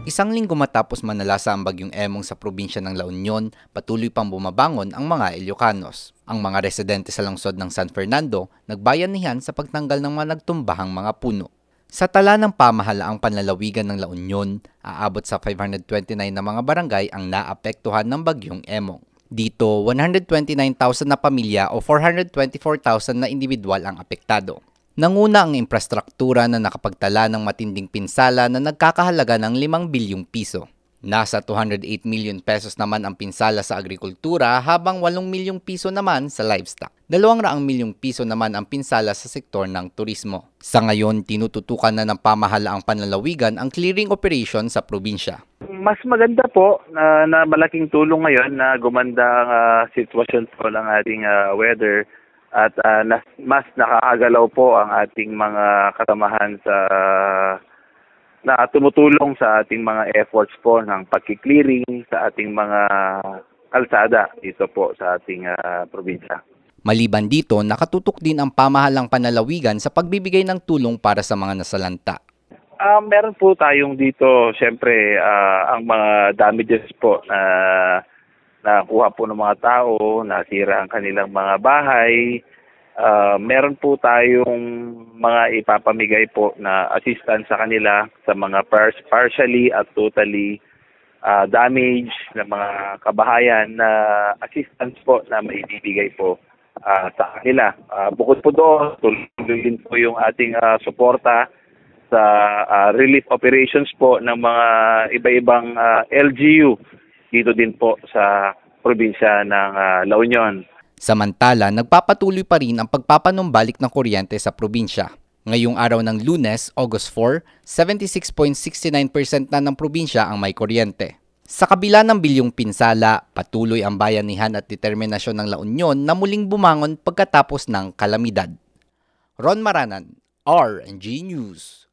Isang linggo matapos manalasa ang bagyong Emong sa probinsya ng La Union, patuloy pang bumabangon ang mga Ilocanos. Ang mga residente sa lungsod ng San Fernando nagbayanihan sa pagtanggal ng mga nagtumbahang mga puno. Sa tala ng pamahalaang panlalawigan ng La Union, aabot sa 529 na mga barangay ang naapektuhan ng bagyong Emong. Dito, 129,000 na pamilya o 424,000 na individual ang apektado. Nanguna ang infrastruktura na nakapagtala ng matinding pinsala na nagkakahalaga ng 5 bilyong piso. Nasa 208 million pesos naman ang pinsala sa agrikultura habang 8 milyong piso naman sa livestock. 200 milyong piso naman ang pinsala sa sektor ng turismo. Sa ngayon, tinututukan na ng pamahalaang panlalawigan ang clearing operation sa probinsya. Mas maganda po na malaking tulong ngayon na gumanda ang sitwasyon po ng ating weather. At mas nakakagalaw po ang ating mga kasamahan na tumutulong sa ating mga efforts po ng pagki-clearing sa ating mga kalsada dito po sa ating probinsya. Maliban dito, nakatutok din ang pamahalang panlalawigan sa pagbibigay ng tulong para sa mga nasalanta. Meron po tayong dito, siyempre, ang mga damages po nakuha po ng mga tao, nasira ang kanilang mga bahay. Meron po tayong mga ipapamigay po na assistance sa kanila sa mga partially at totally damaged na mga kabahayan na assistance po na maibibigay po sa kanila. Bukod po doon, tuloy din po yung ating suporta sa relief operations po ng mga iba-ibang LGU dito din po sa probinsya ng La Union. Samantala, nagpapatuloy pa rin ang pagpapanumbalik ng kuryente sa probinsya. Ngayong araw ng Lunes, August 4, 76.69% na ng probinsya ang may kuryente. Sa kabila ng bilyong pinsala, patuloy ang bayanihan at determinasyon ng La Union na muling bumangon pagkatapos ng kalamidad. Ron Maranan, RNG News.